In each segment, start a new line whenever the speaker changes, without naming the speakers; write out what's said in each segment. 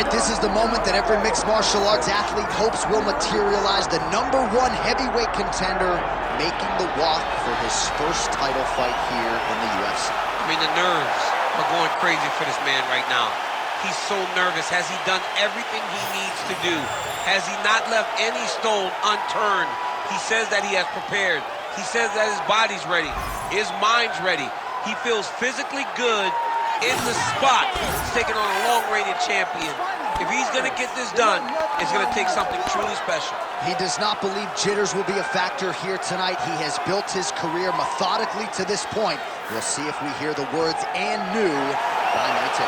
This is the moment that every mixed martial arts athlete hopes will materialize. The #1 heavyweight contender making the walk for his first title fight here in the UFC.
I mean, the nerves are going crazy for this man right now. He's so nervous. Has he done everything he needs to do? Has he not left any stone unturned? He says that he has prepared. He says that his body's ready. His mind's ready. He feels physically good in the spot. He's taking on a long-reigning champion. If he's going to get this done, it's going to take something truly special.
He does not believe jitters will be a factor here tonight. He has built his career methodically to this point. We'll see if we hear the words "and new" by night 2.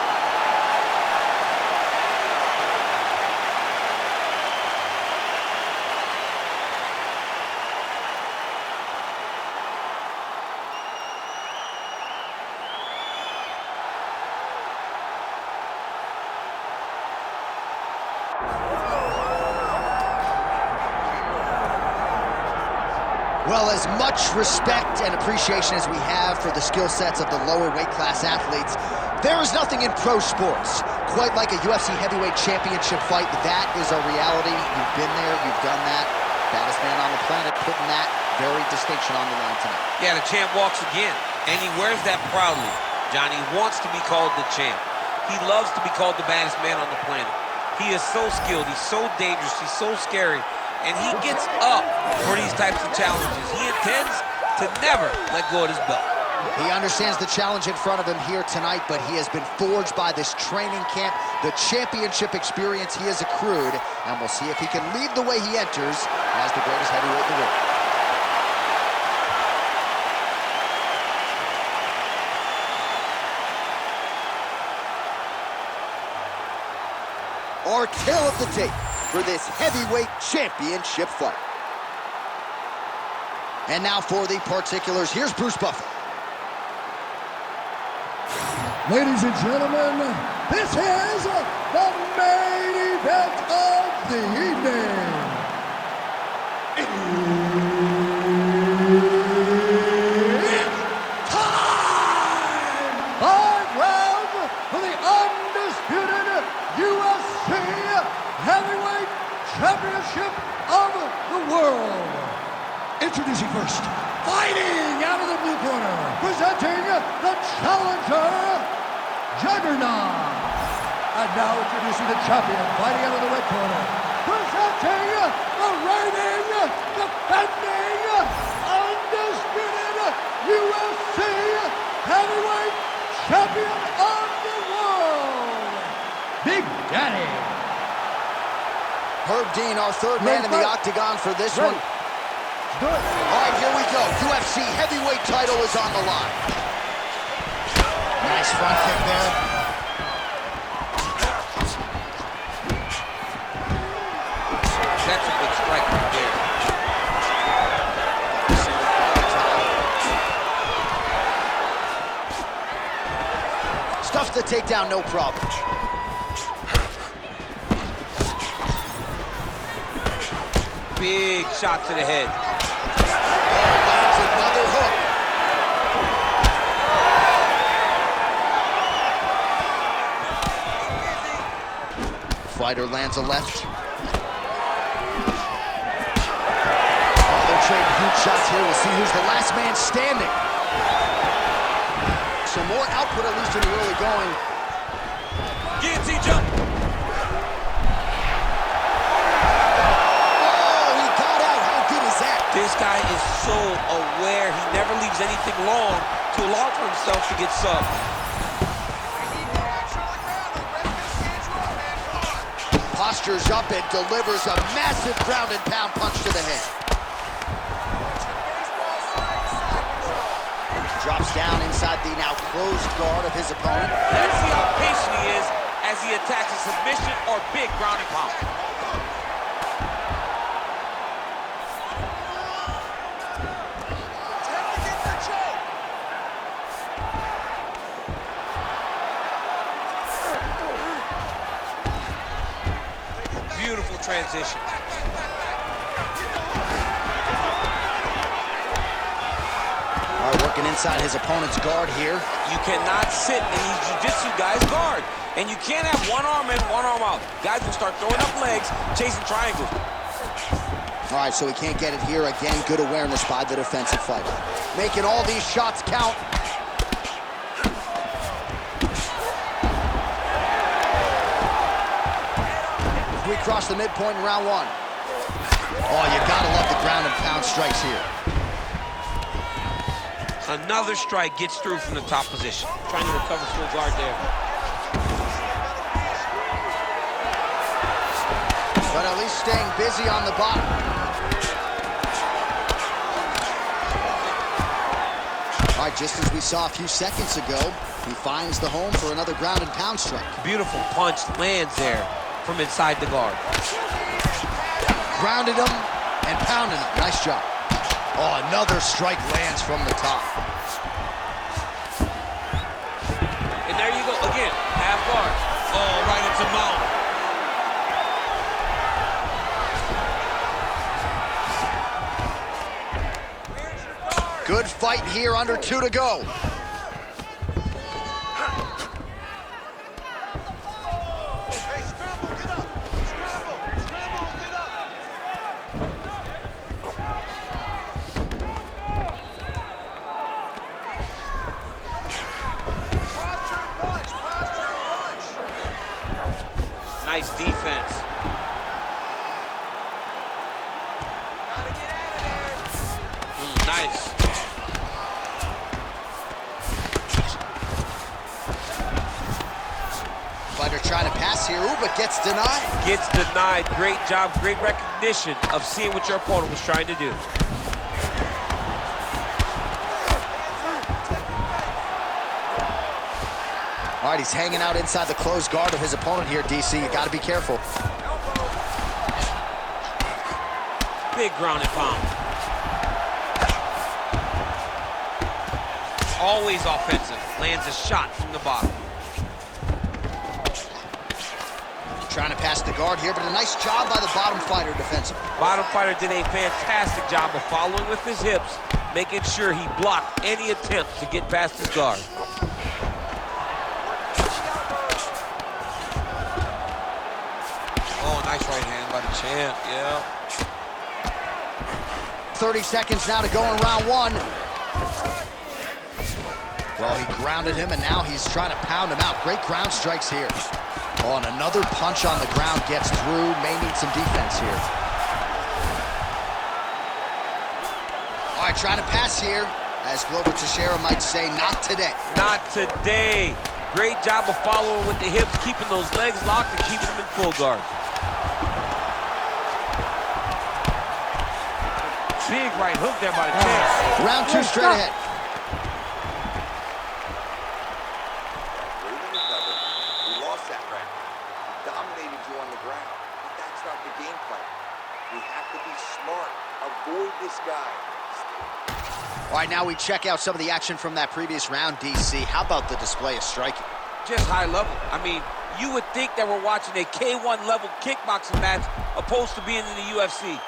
Well, as much respect and appreciation as we have for the skill sets of the lower weight class athletes, there is nothing in pro sports quite like a UFC heavyweight championship fight. That is a reality. You've been there, you've done that. Baddest man on the planet putting that very distinction on the line tonight.
Yeah, the champ walks again, and he wears that proudly. Johnny wants to be called the champ. He loves to be called the baddest man on the planet. He is so skilled, he's so dangerous, he's so scary. And he gets up for these types of challenges. He intends to never let go of his belt.
He understands the challenge in front of him here tonight, but he has been forged by this training camp, the championship experience he has accrued, and we'll see if he can leave the way he enters as the greatest heavyweight in the world. Our tale of the tape for this heavyweight championship fight. And now for the particulars, here's Bruce Buffer.
Ladies and gentlemen, this is the main event of the evening. It's time! 5 rounds for the undisputed UFC Heavyweight Championship of the world. Introducing first, fighting out of the blue corner, presenting the challenger, Juggernaut. And now introducing the champion, fighting out of the red corner, presenting the reigning, defending, undisputed UFC Heavyweight Champion of the world, Big Daddy.
Herb Dean, our third man in the octagon for this one.
Good.
All right, here we go. UFC heavyweight title is on the line. Nice front kick there.
That's a good strike right there.
Stuffs the takedown, no problem.
Big shot to the head.
Lands another hook. Fighter lands a left. Oh, they're trading huge shots here. We'll see who's the last man standing. Some more output, at least in the early going.
Guillotine jump. This guy is so aware. He never leaves anything long to allow for himself to get subbed.
Postures up and delivers a massive ground and pound punch to the head. Drops down inside the now closed guard of his opponent.
Let's see how patient he is as he attacks a submission or big ground and pound. beautiful transition.
All right, working inside his opponent's guard here.
You cannot sit in these jiu-jitsu guys' guard. And you can't have one arm in, one arm out. Guys will start throwing up legs, chasing triangles.
All right, so he can't get it here. Again, good awareness by the defensive fighter. Making all these shots count. We cross the midpoint in round one. Oh, you gotta love the ground and pound strikes here.
Another strike gets through from the top position. Trying to recover full guard there.
But at least staying busy on the bottom. All right, just as we saw a few seconds ago, he finds the home for another ground and pound strike.
Beautiful punch lands there from inside the guard.
Grounded him and pounded him. Nice job. Oh, another strike lands from the top.
And there you go, again, half guard. Oh, right into mount.
Good fight here, under 2 to go.
Nice defense. Nice.
Fighter trying to pass here, ooh, but gets denied.
Gets denied. Great job, great recognition of seeing what your opponent was trying to do.
All right, he's hanging out inside the closed guard of his opponent here, DC. You got to be careful.
Big ground and pound. Always offensive. Lands a shot from the bottom.
Trying to pass the guard here, but a nice job by the bottom fighter defensively.
Bottom fighter did a fantastic job of following with his hips, making sure he blocked any attempt to get past his guard. Oh, nice right hand by the champ, yeah.
30 seconds now to go in round one. Well, he grounded him, and now he's trying to pound him out. Great ground strikes here. Oh, and another punch on the ground gets through. May need some defense here. All right, trying to pass here. As Glover Teixeira might say, not today.
Not today. Great job of following with the hips, keeping those legs locked and keeping them in full guard. Big right hook there by the champ.
Round two straight ahead.
We lost that round. We dominated you on the ground. But that's not the game plan. We have to be smart. Avoid this guy.
All right, now we check out some of the action from that previous round, DC. How about the display of striking?
Just high level. I mean, you would think that we're watching a K1 level kickboxing match opposed to being in the UFC.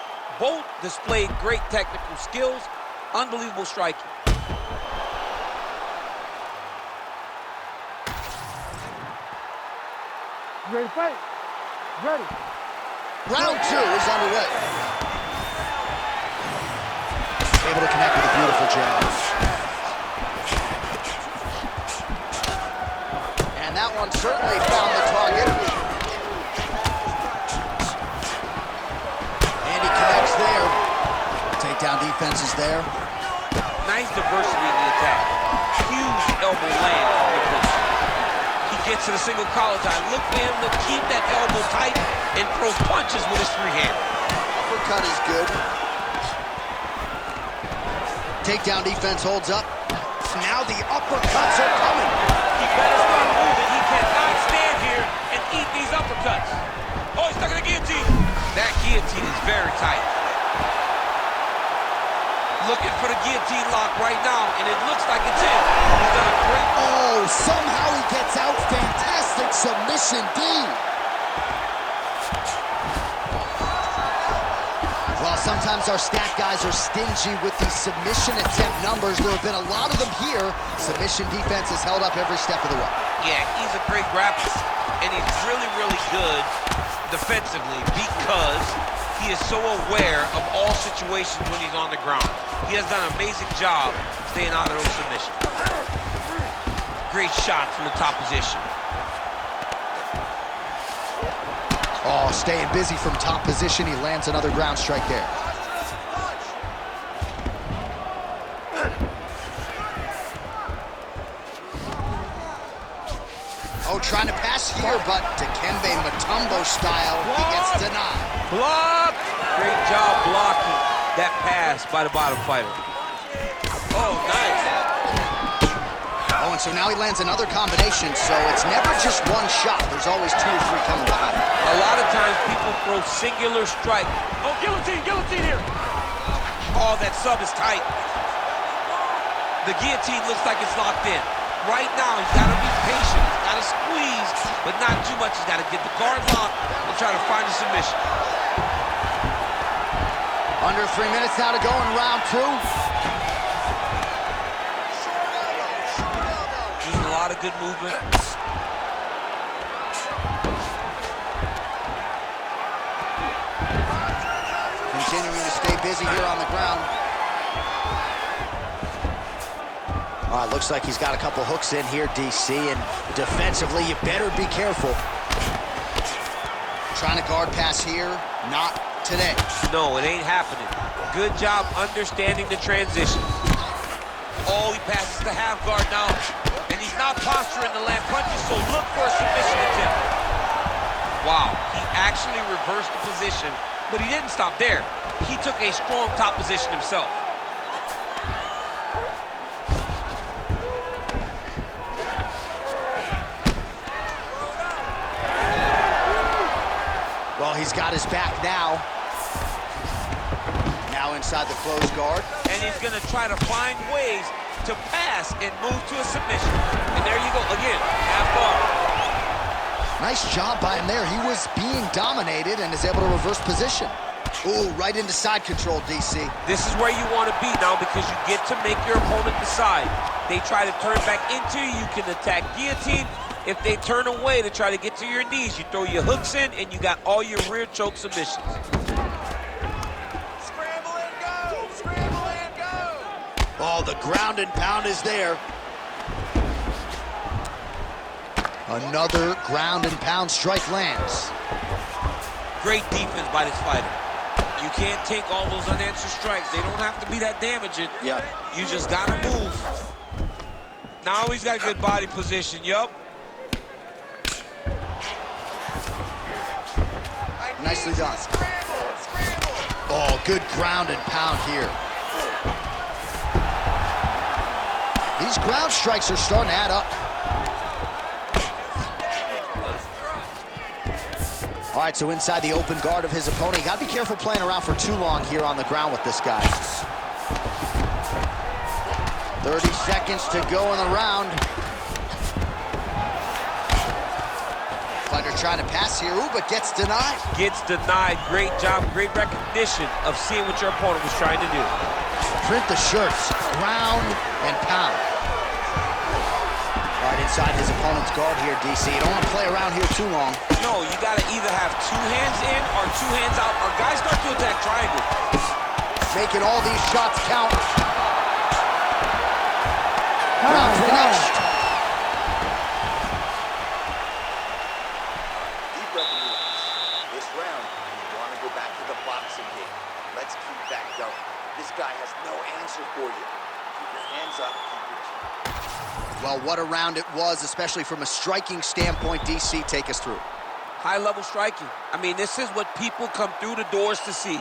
Both displayed great technical skills, unbelievable striking.
Ready to fight? Ready.
Round two is underway. Able to connect with a beautiful jab. And that one certainly found the target. And he connects there. Takedown defense is there.
Nice diversity in the attack. Huge elbow land from the clinch. He gets to the single collar tie. Look for him to keep that elbow tight and throw punches with his free hand.
Uppercut is good. Takedown defense holds up. Now the uppercuts are coming.
He better start moving. He cannot stand here and eat these uppercuts. Oh, he's stuck in the guillotine. That guillotine is very tight. Looking for the guillotine lock right now, and it looks like it's in. He's done a great...
Oh, somehow he gets out. Fantastic submission, D. sometimes our stat guys are stingy with the submission attempt numbers. There have been a lot of them here. Submission defense has held up every step of the way.
Yeah, he's a great grappler, and he's really, really good defensively because he is so aware of all situations when he's on the ground. He has done an amazing job staying out of those submissions. Great shot from the top position.
Oh, staying busy from top position. He lands another ground strike there. Oh, trying to pass here, but Dikembe Mutombo style, he gets denied.
Block! Great job blocking that pass by the bottom fighter. Oh, nice.
Oh, and so now he lands another combination, so it's never just one shot. There's always 2 or 3 coming behind.
A lot of times people throw singular strike. Oh, guillotine here. Oh, that sub is tight. The guillotine looks like it's locked in. Right now, he's got to be patient. He's got to squeeze, but not too much. He's got to get the guard locked and try to find a submission.
Under 3 minutes now to go in round 2.
There's a lot of good movement.
Continuing to stay busy here on the ground. All right, looks like he's got a couple hooks in here, DC, and defensively, you better be careful. Trying to guard pass here, not today.
No, it ain't happening. Good job understanding the transition. Oh, he passes the half guard now, and he's not posturing to land punches, so look for a submission attempt. Wow, he actually reversed the position, but he didn't stop there. He took a strong top position himself.
Well, he's got his back now. Now inside the closed guard.
And he's going to try to find ways to pass and move to a submission. And there you go, again, half guard.
Nice job by him there. He was being dominated and is able to reverse position. Ooh, right into side control, DC.
This is where you want to be now because you get to make your opponent decide. They try to turn back into you, you can attack guillotine. If they turn away to try to get to your knees, you throw your hooks in and you got all your rear choke submissions.
Scramble and go! Scramble and go!
Oh, the ground and pound is there. Another ground and pound strike lands.
Great defense by this fighter. You can't take all those unanswered strikes. They don't have to be that damaging.
Yeah.
You just gotta move. Now he's got good body position, yup.
Nicely done. Oh, good ground and pound here. These ground strikes are starting to add up. All right, so inside the open guard of his opponent. You got to be careful playing around for too long here on the ground with this guy. 30 seconds to go in the round. Fighter trying to pass here, ooh, but gets denied.
Gets denied. Great job, great recognition of seeing what your opponent was trying to do.
Print the shirts, ground and pound. All right, inside his opponent's guard here, DC. You don't want to play around here too long.
No, you got to either have 2 hands in or 2 hands out, or guys start to attack triangle.
Making all these shots count. Round finished.
Deep breath in, relax. This round, you want to go back to the boxing game. Let's keep that going. This guy has no answer for you. Keep your hands up, keep your chin.
Well, what a round it was, especially from a striking standpoint. DC, take us through.
High-level striking. I mean, this is what people come through the doors to see.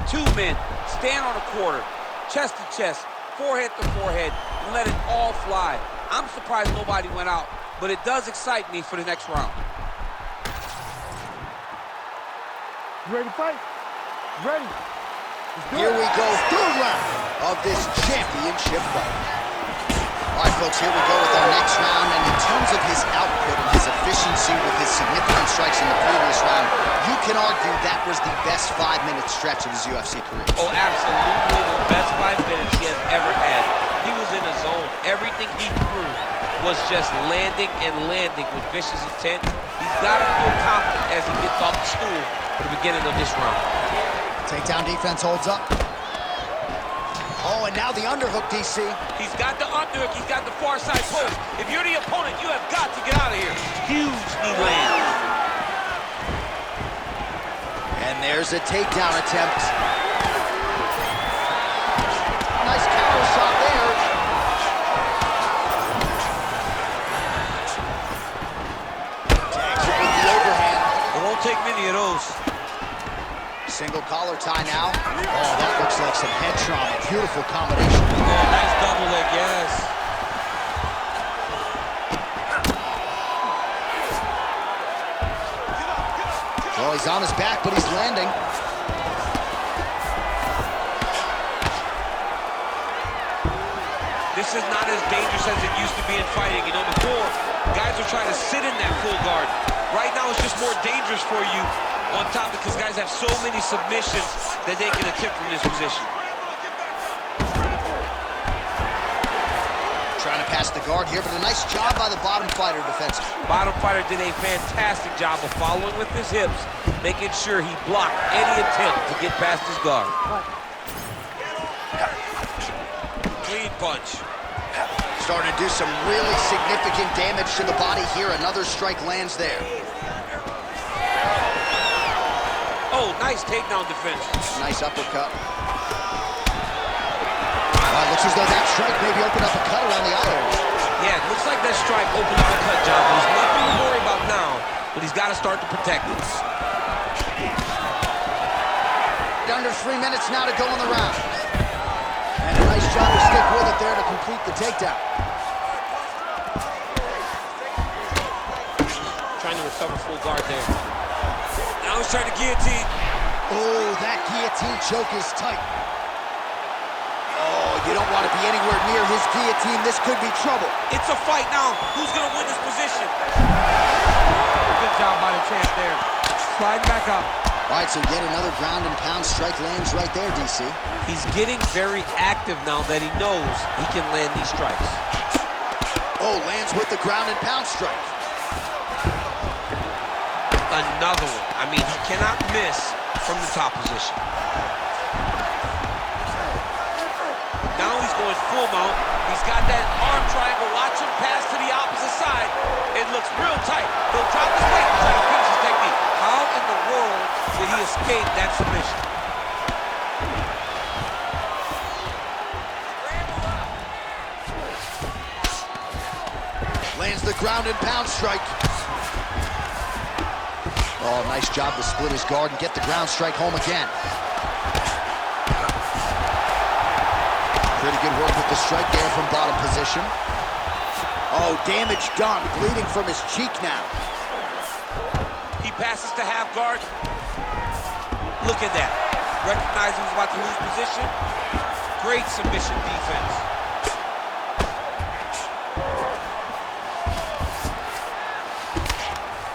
2 men, stand on a quarter, chest to chest, forehead to forehead, and let it all fly. I'm surprised nobody went out, but it does excite me for the next round.
You ready to fight? Ready.
Here we go, 3rd round of this championship fight. All right, folks, here we go with our next round. And in terms of his output and his efficiency with his significant strikes in the previous round, you can argue that was the best 5-minute stretch of his UFC career.
Oh, absolutely the best 5 minutes he has ever had. He was in a zone. Everything he threw was just landing and landing with vicious intent. He's got to feel confident as he gets off the stool for the beginning of this round.
Takedown defense holds up. Oh, and now the underhook, DC.
He's got the underhook. He's got the far side post. If you're the opponent, you have got to get out of here. Huge knee land.
And there's a takedown attempt. Nice counter shot there. Tags it with the overhand.
It won't take many of those.
Single collar tie now. Oh, that looks like some head trauma. Beautiful combination.
Oh, nice double leg, yes.
Oh, he's on his back, but he's landing.
This is not as dangerous as it used to be in fighting. You know, before, guys were trying to sit in that full guard. Right now, it's just more dangerous for you on top because guys have so many submissions that they can attempt from this position.
Trying to pass the guard here, but a nice job by the bottom fighter defensively.
Bottom fighter did a fantastic job of following with his hips, making sure he blocked any attempt to get past his guard. Clean punch.
Starting to do some really significant damage to the body here. Another strike lands there.
Oh, nice takedown defense.
Nice uppercut. Looks as though that strike maybe opened up a cut around the eye area.
Yeah, it looks like that strike opened up a cut, John. There's nothing to worry about now, but he's got to start to protect it.
Under 3 minutes now to go in the round. And a nice job to stick with it there to complete the takedown.
Trying to recover full guard there. Now he's trying to guillotine.
Oh, that guillotine choke is tight. Oh, you don't want to be anywhere near his guillotine. This could be trouble.
It's a fight now. Who's going to win this position? Good job by the champ there. Sliding back up.
All right, so yet another ground and pound strike lands right there, DC.
He's getting very active now that he knows he can land these strikes.
Oh, lands with the ground and pound strike.
Another one. I mean, he cannot miss from the top position. Now he's going full mount. He's got that arm triangle. Watch him pass to the opposite side. It looks real tight. He'll drop his weight and try to finish his technique. How in the world did he escape that submission?
Lands the ground and pound strike. Oh, nice job to split his guard and get the ground strike home again. Pretty good work with the strike there from bottom position. Oh, damage done. Bleeding from his cheek now.
He passes to half guard. Look at that. Recognizing he's about to lose position. Great submission defense.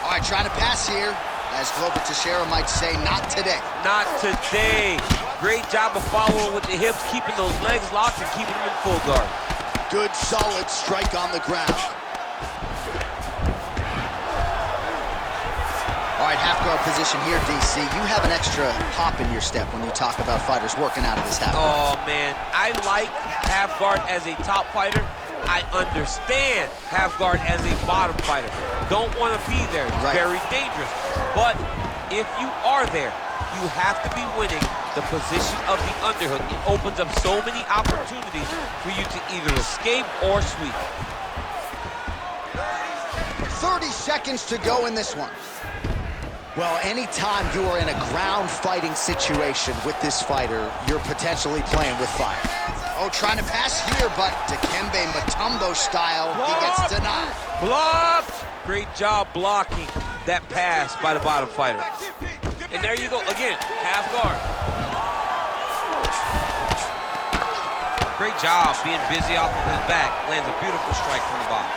All right, trying to pass here. As Glover Teixeira might say, not today.
Not today. Great job of following with the hips, keeping those legs locked and keeping them in full guard.
Good, solid strike on the ground. All right, half guard position here, DC. You have an extra hop in your step when you talk about fighters working out of this half guard.
Oh, man. I like half guard as a top fighter. I understand half guard as a bottom fighter. Don't want to be there. It's very dangerous. But if you are there, you have to be winning the position of the underhook. It opens up so many opportunities for you to either escape or sweep.
30 seconds to go in this one. Well, anytime you are in a ground fighting situation with this fighter, you're potentially playing with fire. Oh, trying to pass here, but Dikembe Mutombo style, he gets denied.
Blocked! Great job blocking that pass by the bottom fighter. And there you go, again, half guard. Great job being busy off of his back. Lands a beautiful strike from the bottom.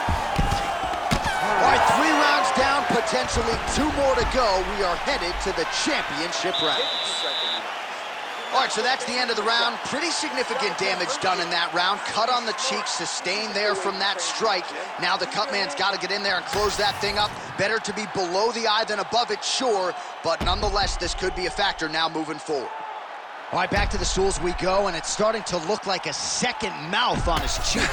All right, 3 rounds down, potentially 2 more to go. We are headed to the championship rounds. All right, so that's the end of the round. Pretty significant damage done in that round. Cut on the cheek, sustained there from that strike. Now the cut man's got to get in there and close that thing up. Better to be below the eye than above it, sure, but nonetheless, this could be a factor now moving forward. All right, back to the stools we go, and it's starting to look like a second mouth on his cheek.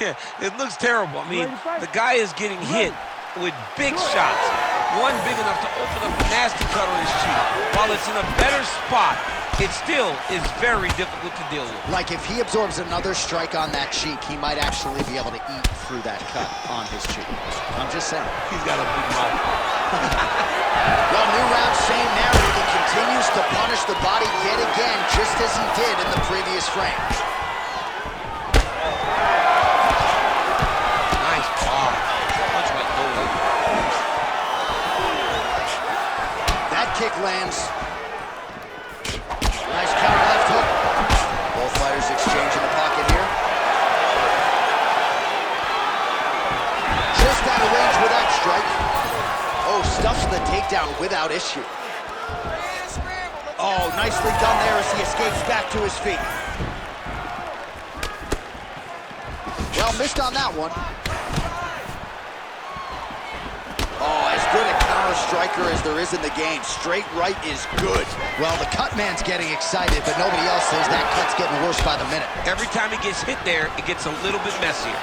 Yeah, it looks terrible. I mean, the guy is getting hit with big shots. One big enough to open up a nasty cut on his cheek. While it's in a better spot, it still is very difficult to deal with.
Like if he absorbs another strike on that cheek, he might actually be able to eat through that cut on his cheek. I'm just saying.
He's got a big mouth.
Well, new round, same narrative. He continues to punish the body yet again, just as he did in the previous frame.
Nice bar. Punch went nowhere.
That kick lands. Nice counter left hook. Both fighters exchange in the pocket here. Just out of range with that strike. Oh, stuffs the takedown without issue. Oh, nicely done there as he escapes back to his feet. Well, missed on that one. Oh, as good a counter striker as there is in the game. Straight right is good. Well, the cut man's getting excited, but nobody else is. That cut's getting worse by the minute.
Every time he gets hit there, it gets a little bit messier.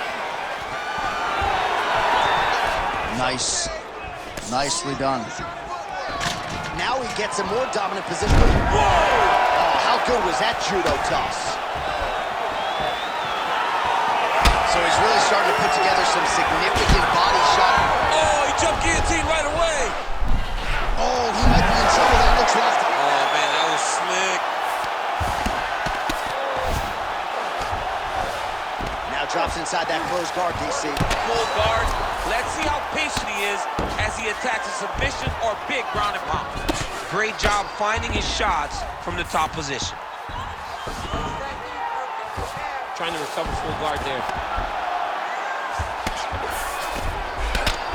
Nice. Nicely done. Now he gets a more dominant position. Whoa! Oh, how good was that judo toss? So he's really starting to put together some significant body shot.
Oh, he jumped guillotine right away.
Oh, he might be in trouble. That looks left.
Oh, man, that was slick.
Now drops inside that closed guard, DC.
Full guard. Let's see how patient he is as he attacks a submission or big ground and pound. Great job finding his shots from the top position. Trying to recover full guard there.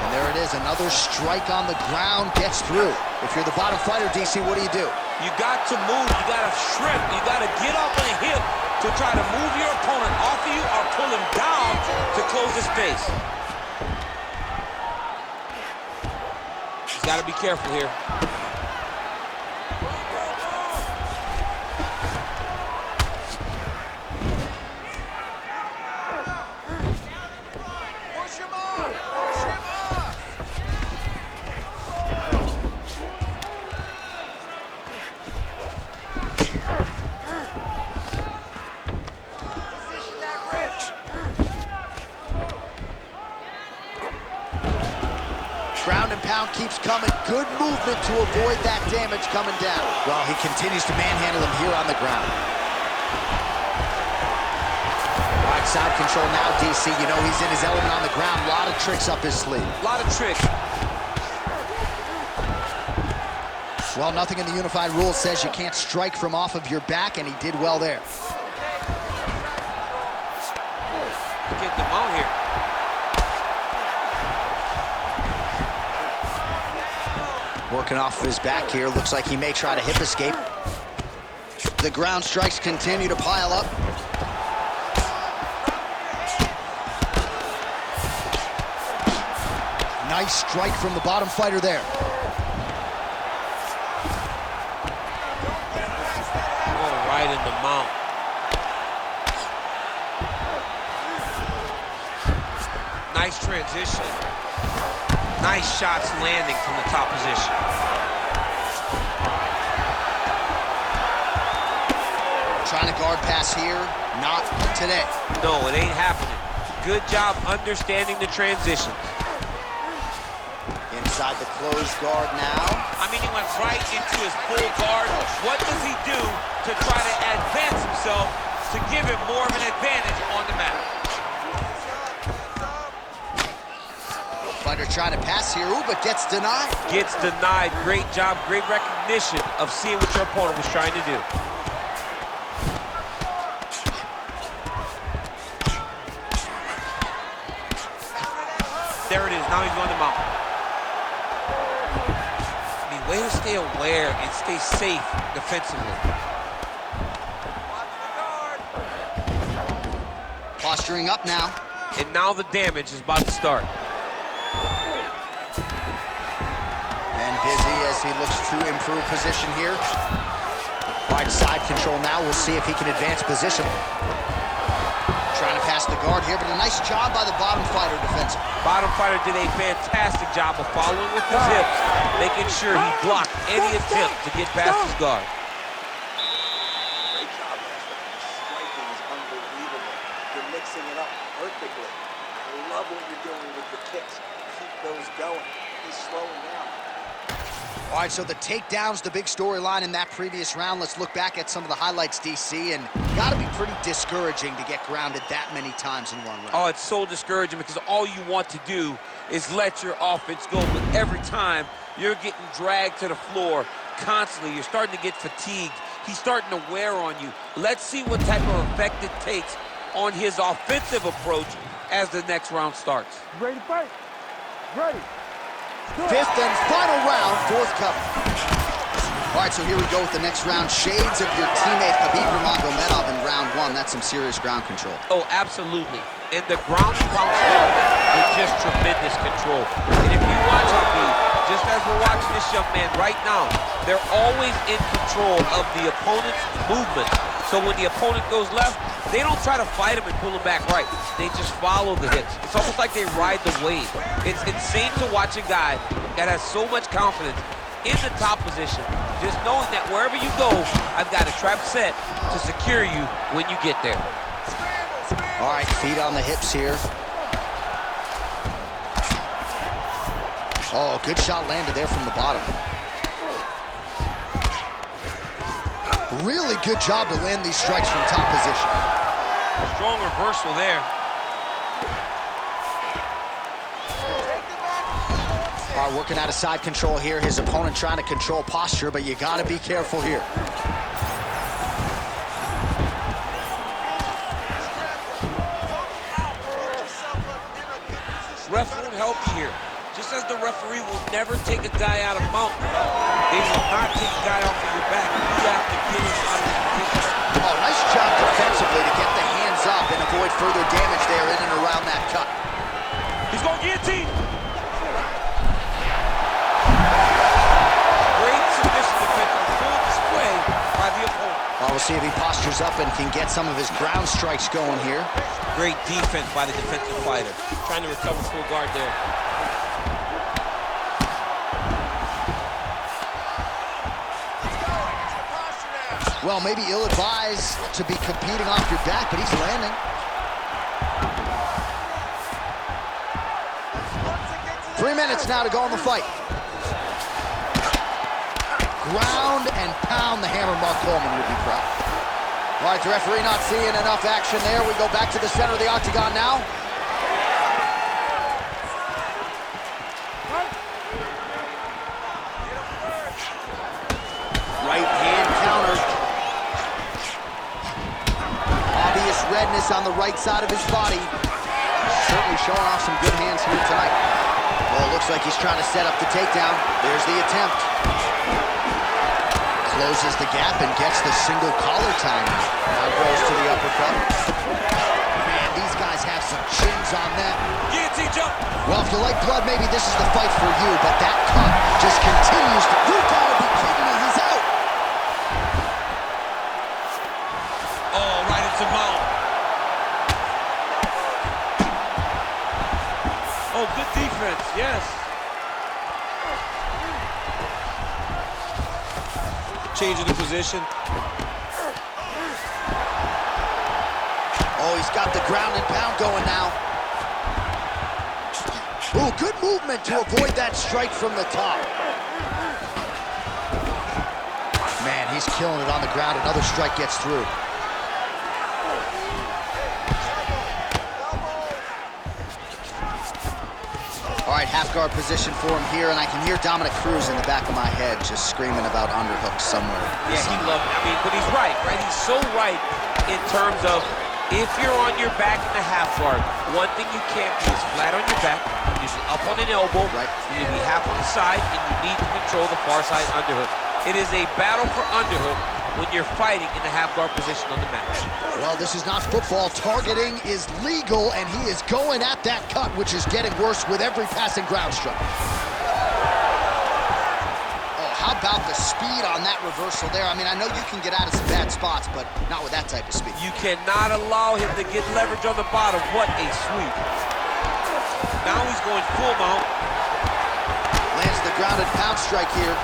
And there it is, another strike on the ground, gets through. If you're the bottom fighter, DC, what do?
You got to move, you got to shrimp, you got to get up on a hip to try to move your opponent off of you or pull him down to close his space. He's got to be careful here.
Ground and pound keeps coming. Good movement to avoid that damage coming down. Well, he continues to manhandle him here on the ground. All right, side control now, DC. You know he's in his element on the ground. A lot of tricks up his sleeve.
A lot of tricks.
Well, nothing in the unified rules says you can't strike from off of your back, and he did well there.
Get them out here.
Working off of his back here. Looks like he may try to hip escape. The ground strikes continue to pile up. Nice strike from the bottom fighter there.
Oh, right in the mount. Nice transition. Nice shots landing from the top position.
Trying to guard pass here. Not today.
No, it ain't happening. Good job understanding the transitions.
Inside the closed guard now.
I mean, he went right into his full guard. What does he do to try to advance himself to give him more of an advantage on the mat?
Fighter trying to pass here, ooh, but gets denied.
Gets denied. Great job, great recognition of seeing what your opponent was trying to do. There it is. Now he's going to mount. I mean, way to stay aware and stay safe defensively.
Posturing up now.
And now the damage is about to start.
And busy as he looks to improve position here. All right, side control now. We'll see if he can advance position. Trying to pass the guard here, but a nice job by the bottom fighter defensive.
Bottom fighter did a fantastic job of following with his hips, making sure he blocked any attempt to get past his guard.
Great job, Master. Striking is unbelievable. You're mixing it up perfectly. I love what you're doing with the kicks. Keep those going. He's slowing down.
All right, so the takedown's the big storyline in that previous round. Let's look back at some of the highlights, DC, and gotta be pretty discouraging to get grounded that many times in one round.
Oh, it's so discouraging because all you want to do is let your offense go, but every time you're getting dragged to the floor constantly, you're starting to get fatigued. He's starting to wear on you. Let's see what type of effect it takes on his offensive approach as the next round starts.
Ready to fight? Ready.
Fifth and final round, forthcoming. All right, so here we go with the next round. Shades of your teammate Khabib Nurmagomedov in round one. That's some serious ground control.
Oh, absolutely. And the ground and pound start with just tremendous control. And if you watch Khabib, just as we're watching this young man right now, they're always in control of the opponent's movement. So when the opponent goes left, they don't try to fight him and pull him back right. They just follow the hits. It's almost like they ride the wave. It's insane to watch a guy that has so much confidence in the top position, just knowing that wherever you go, I've got a trap set to secure you when you get there.
All right, feet on the hips here. Oh, good shot landed there from the bottom. Really good job to land these strikes from top position.
Strong reversal there.
All right, working out of side control here. His opponent trying to control posture, but you got to be careful here.
Ref won't help you here. Just as the referee will never take a guy out of mount, they will not take a guy off of your back. You have to get him out of his position.
Oh, nice job defensively to get the hands up and avoid further damage there in and around that cut.
He's going guillotine. Great submission defense on full display by the opponent.
Well, we'll see if he postures up and can get some of his ground strikes going here.
Great defense by the defensive fighter. Trying to recover full guard there.
Well, maybe ill-advised to be competing off your back, but he's landing. Three minutes now to go in the fight. Ground and pound the hammer. Mark Coleman would be proud. All right, the referee not seeing enough action there. We go back to the center of the octagon now. Right hand counter. Obvious redness on the right side of his body. Certainly showing off some good hands here tonight. Well, it looks like he's trying to set up the takedown. There's the attempt. Closes the gap and gets the single collar time. Now goes to the uppercut. Man, these guys have some chins on them.
Guillotine jump.
Well, if you like blood, maybe this is the fight for you, but that cut just continues to... You gotta be kidding me, he's out!
Oh, right into mount. Oh, good defense, yes. Changing the position.
Oh, he's got the ground and pound going now. Ooh, good movement to avoid that strike from the top. Man, he's killing it on the ground. Another strike gets through. All right, half guard position for him here, and I can hear Dominic Cruz in the back of my head just screaming about underhooks somewhere.
Yeah, he loved it. I mean, but he's right? He's so right in terms of If you're on your back in the half guard, one thing you can't be is flat on your back. You need to be up on an elbow.
Right.
You need to be half on the side, and you need to control the far side underhook. It is a battle for underhook when you're fighting in the half guard position on the mat.
Well, this is not football. Targeting is legal, and he is going at that cut, which is getting worse with every passing ground stroke. How about the speed on that reversal there? I mean, I know you can get out of some bad spots, but not with that type of speed.
You cannot allow him to get leverage on the bottom. What a sweep. Now he's going full mount.
Lands the grounded pound strike here.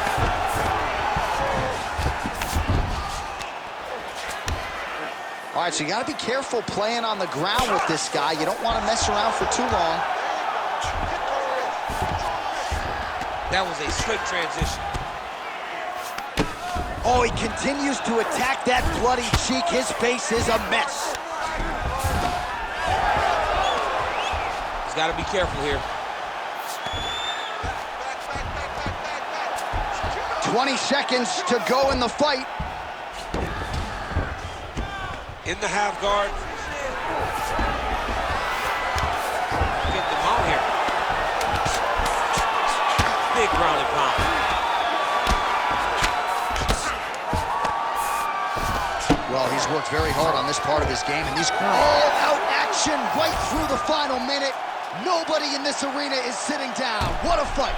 All right, so you got to be careful playing on the ground with this guy. You don't want to mess around for too long.
That was a slick transition.
Oh, he continues to attack that bloody cheek. His face is a mess.
He's got to be careful here.
20 seconds to go in the fight.
In the half guard. Get the mount here. Big ground and pound.
Well, he's worked very hard on this part of his game, and these all-out action right through the final minute. Nobody in this arena is sitting down. What a fight.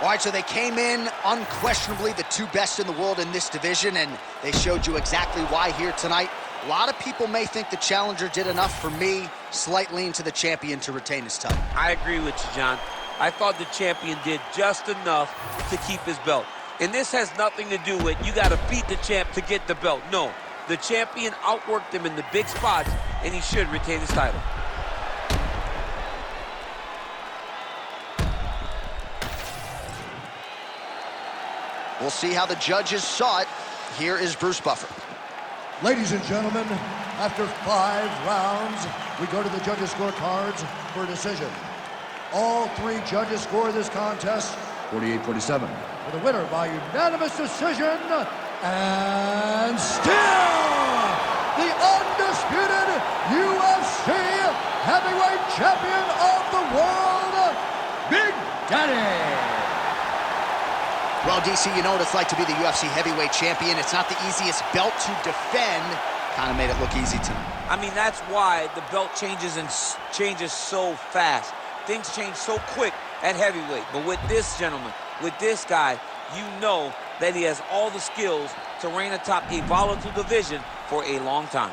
All right, so they came in unquestionably the two best in the world in this division, and they showed you exactly why here tonight. A lot of people may think the challenger did enough. For me, slight lean to the champion to retain his title.
I agree with you, John. I thought the champion did just enough to keep his belt. And this has nothing to do with you got to beat the champ to get the belt. No, the champion outworked him in the big spots, and he should retain his title.
We'll see how the judges saw it. Here is Bruce Buffer.
Ladies and gentlemen, after 5 rounds, we go to the judges' scorecards for a decision. All 3 judges score this contest 48-47. For the winner by unanimous decision, and still the undisputed UFC heavyweight champion of the world, Big Daddy.
Well, DC, you know what it's like to be the UFC heavyweight champion. It's not the easiest belt to defend. Kind of made it look easy tonight.
I mean, that's why the belt changes and changes so fast. Things change so quick at heavyweight. But with this gentleman, with this guy, you know that he has all the skills to reign atop a volatile division for a long time.